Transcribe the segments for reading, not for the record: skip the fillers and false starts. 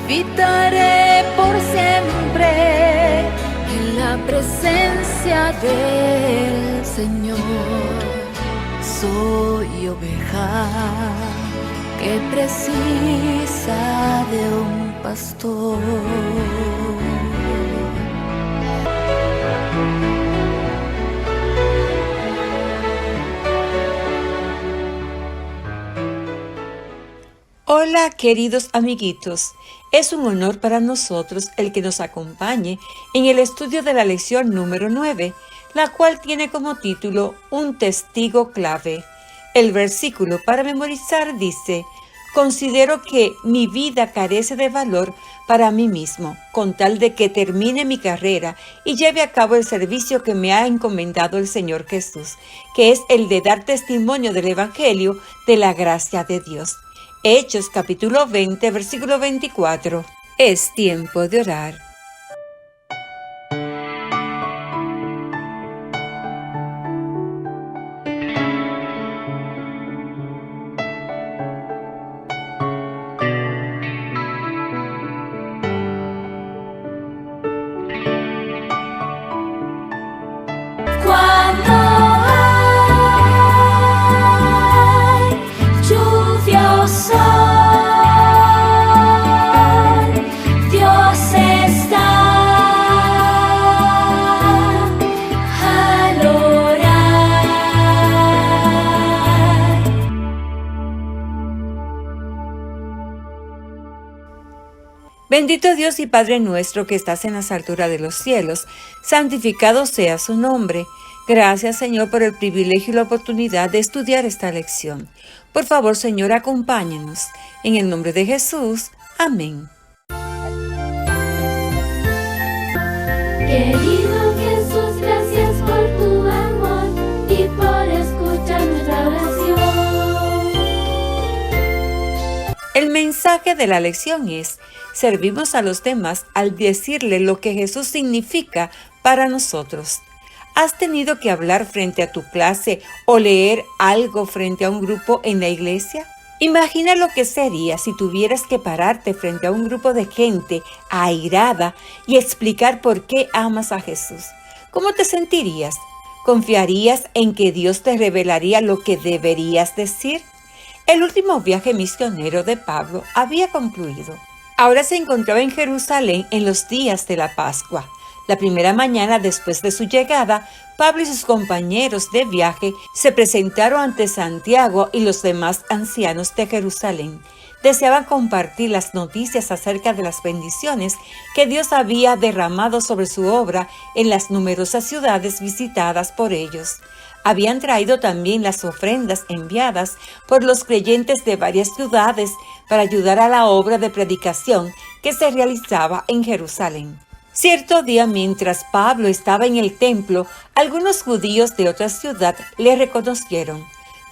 habitaré por siempre en la presencia del Señor. Soy oveja que precisa de un pastor. Hola queridos amiguitos, es un honor para nosotros el que nos acompañe en el estudio de la lección número 9, la cual tiene como título Un testigo clave. El versículo para memorizar dice: considero que mi vida carece de valor para mí mismo, con tal de que termine mi carrera y lleve a cabo el servicio que me ha encomendado el Señor Jesús, que es el de dar testimonio del Evangelio de la gracia de Dios. Hechos capítulo 20, versículo 24. Es tiempo de orar. Cuando hay lluvia o sol, Dios está al orar. Bendito Dios y Padre nuestro que estás en las alturas de los cielos, santificado sea su nombre. Gracias, Señor, por el privilegio y la oportunidad de estudiar esta lección. Por favor, Señor, acompáñanos. En el nombre de Jesús. Amén. Querido Jesús, gracias por tu amor y por escuchar nuestra oración. El mensaje de la lección es: servimos a los demás al decirle lo que Jesús significa para nosotros. ¿Has tenido que hablar frente a tu clase o leer algo frente a un grupo en la iglesia? Imagina lo que sería si tuvieras que pararte frente a un grupo de gente airada y explicar por qué amas a Jesús. ¿Cómo te sentirías? ¿Confiarías en que Dios te revelaría lo que deberías decir? El último viaje misionero de Pablo había concluido. Ahora se encontraba en Jerusalén en los días de la Pascua. La primera mañana después de su llegada, Pablo y sus compañeros de viaje se presentaron ante Santiago y los demás ancianos de Jerusalén. Deseaban compartir las noticias acerca de las bendiciones que Dios había derramado sobre su obra en las numerosas ciudades visitadas por ellos. Habían traído también las ofrendas enviadas por los creyentes de varias ciudades para ayudar a la obra de predicación que se realizaba en Jerusalén. Cierto día, mientras Pablo estaba en el templo, algunos judíos de otra ciudad le reconocieron.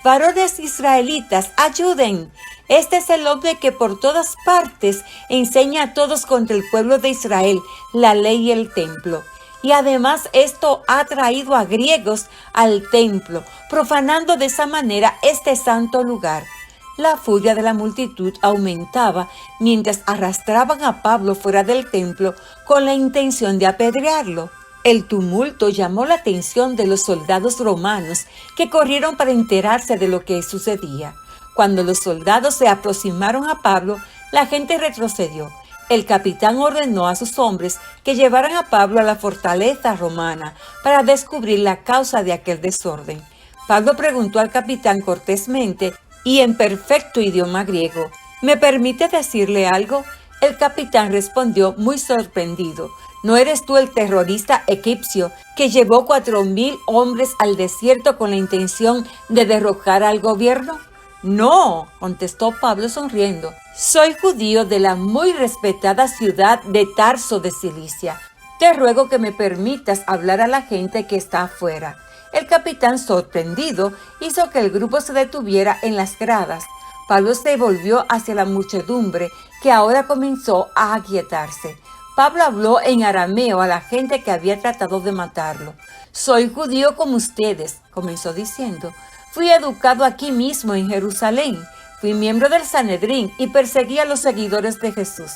«Varones israelitas, ayuden. Este es el hombre que por todas partes enseña a todos contra el pueblo de Israel la ley y el templo. Y además esto ha traído a griegos al templo, profanando de esa manera este santo lugar». La furia de la multitud aumentaba mientras arrastraban a Pablo fuera del templo con la intención de apedrearlo. El tumulto llamó la atención de los soldados romanos, que corrieron para enterarse de lo que sucedía. Cuando los soldados se aproximaron a Pablo, la gente retrocedió. El capitán ordenó a sus hombres que llevaran a Pablo a la fortaleza romana para descubrir la causa de aquel desorden. Pablo preguntó al capitán cortésmente y en perfecto idioma griego: ¿me permite decirle algo? El capitán respondió muy sorprendido: ¿no eres tú el terrorista egipcio que llevó 4,000 hombres al desierto con la intención de derrocar al gobierno? No, contestó Pablo sonriendo. Soy judío de la muy respetada ciudad de Tarso de Cilicia. Te ruego que me permitas hablar a la gente que está afuera. El capitán, sorprendido, hizo que el grupo se detuviera en las gradas. Pablo se volvió hacia la muchedumbre, que ahora comenzó a aquietarse. Pablo habló en arameo a la gente que había tratado de matarlo. «Soy judío como ustedes», comenzó diciendo. «Fui educado aquí mismo en Jerusalén. Fui miembro del Sanedrín y perseguí a los seguidores de Jesús.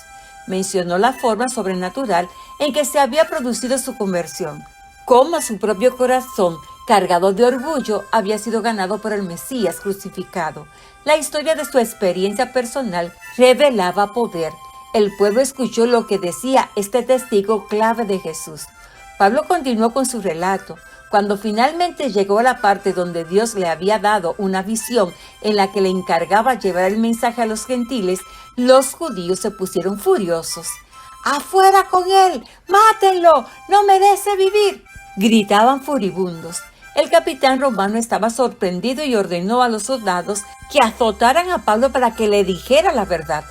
Mencionó la forma sobrenatural en que se había producido su conversión, cómo su propio corazón, cargado de orgullo, había sido ganado por el Mesías crucificado. La historia de su experiencia personal revelaba poder. El pueblo escuchó lo que decía este testigo clave de Jesús. Pablo continuó con su relato. Cuando finalmente llegó a la parte donde Dios le había dado una visión en la que le encargaba llevar el mensaje a los gentiles, los judíos se pusieron furiosos. ¡Afuera con él! ¡Mátenlo! ¡No merece vivir!, gritaban furibundos. El capitán romano estaba sorprendido y ordenó a los soldados que azotaran a Pablo para que le dijera la verdad.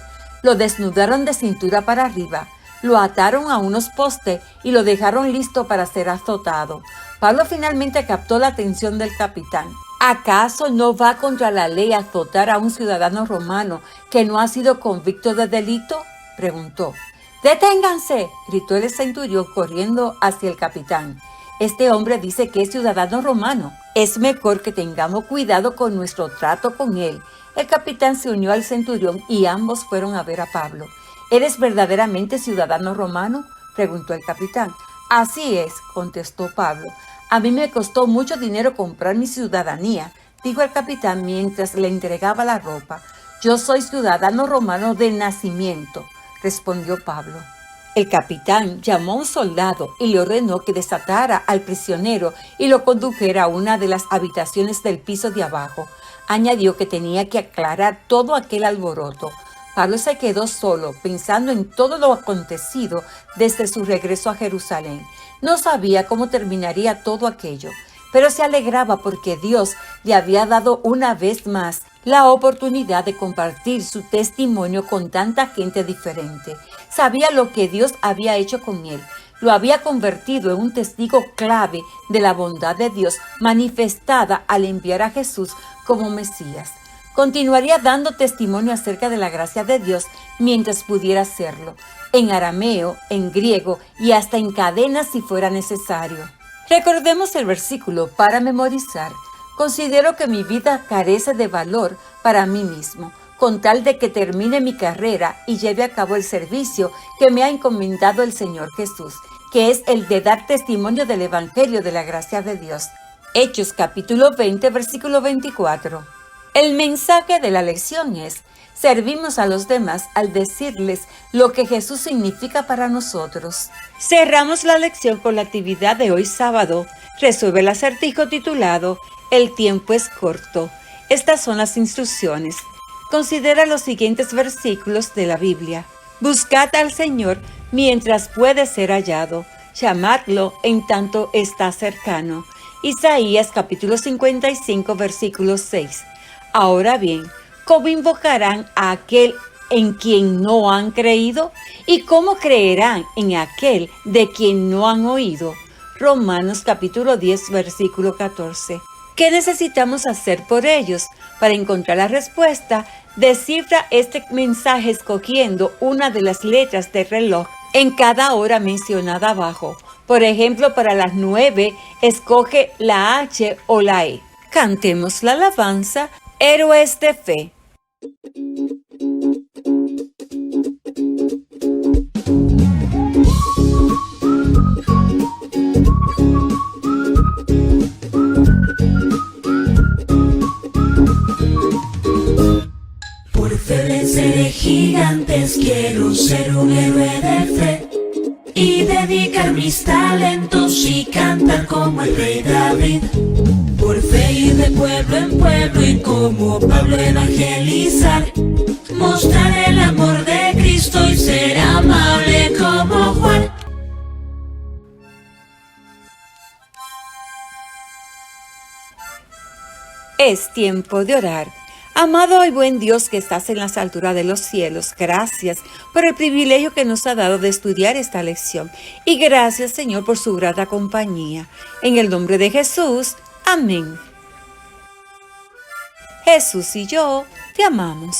Lo desnudaron de cintura para arriba, lo ataron a unos postes y lo dejaron listo para ser azotado. Pablo finalmente captó la atención del capitán. ¿Acaso no va contra la ley azotar a un ciudadano romano que no ha sido convicto de delito?, preguntó. ¡Deténganse!, gritó el centurión corriendo hacia el capitán. Este hombre dice que es ciudadano romano. Es mejor que tengamos cuidado con nuestro trato con él. El capitán se unió al centurión y ambos fueron a ver a Pablo. ¿Eres verdaderamente ciudadano romano?, preguntó el capitán. Así es, contestó Pablo. A mí me costó mucho dinero comprar mi ciudadanía, dijo el capitán mientras le entregaba la ropa. Yo soy ciudadano romano de nacimiento, respondió Pablo. El capitán llamó a un soldado y le ordenó que desatara al prisionero y lo condujera a una de las habitaciones del piso de abajo. Añadió que tenía que aclarar todo aquel alboroto. Pablo se quedó solo, pensando en todo lo acontecido desde su regreso a Jerusalén. No sabía cómo terminaría todo aquello, pero se alegraba porque Dios le había dado una vez más la oportunidad de compartir su testimonio con tanta gente diferente. Sabía lo que Dios había hecho con él. Lo había convertido en un testigo clave de la bondad de Dios manifestada al enviar a Jesús como Mesías. Continuaría dando testimonio acerca de la gracia de Dios mientras pudiera hacerlo, en arameo, en griego y hasta en cadenas si fuera necesario. Recordemos el versículo para memorizar. Considero que mi vida carece de valor para mí mismo, con tal de que termine mi carrera y lleve a cabo el servicio que me ha encomendado el Señor Jesús, que es el de dar testimonio del Evangelio de la gracia de Dios. Hechos capítulo 20, versículo 24. El mensaje de la lección es: servimos a los demás al decirles lo que Jesús significa para nosotros. Cerramos la lección con la actividad de hoy sábado. Resuelve el acertijo titulado El tiempo es corto. Estas son las instrucciones. Considera los siguientes versículos de la Biblia. Buscad al Señor mientras puede ser hallado. Llamadlo en tanto está cercano. Isaías capítulo 55, versículo 6. Ahora bien, ¿cómo invocarán a aquel en quien no han creído? ¿Y cómo creerán en aquel de quien no han oído? Romanos capítulo 10, versículo 14. ¿Qué necesitamos hacer por ellos? Para encontrar la respuesta, descifra este mensaje escogiendo una de las letras del reloj en cada hora mencionada abajo. Por ejemplo, para las 9, escoge la H o la E. Cantemos la alabanza, Héroes de Fe. Por fe venceré gigantes, quiero ser un héroe de fe y dedicar mis talentos y cantar como el rey David. Por fe ir de pueblo en pueblo y como Pablo evangelizar, mostrar el amor de Cristo y ser amable como Juan. Es tiempo de orar. Amado y buen Dios que estás en las alturas de los cielos, gracias por el privilegio que nos ha dado de estudiar esta lección. Y gracias, Señor, por su grata compañía. En el nombre de Jesús, amén. Jesús y yo te amamos.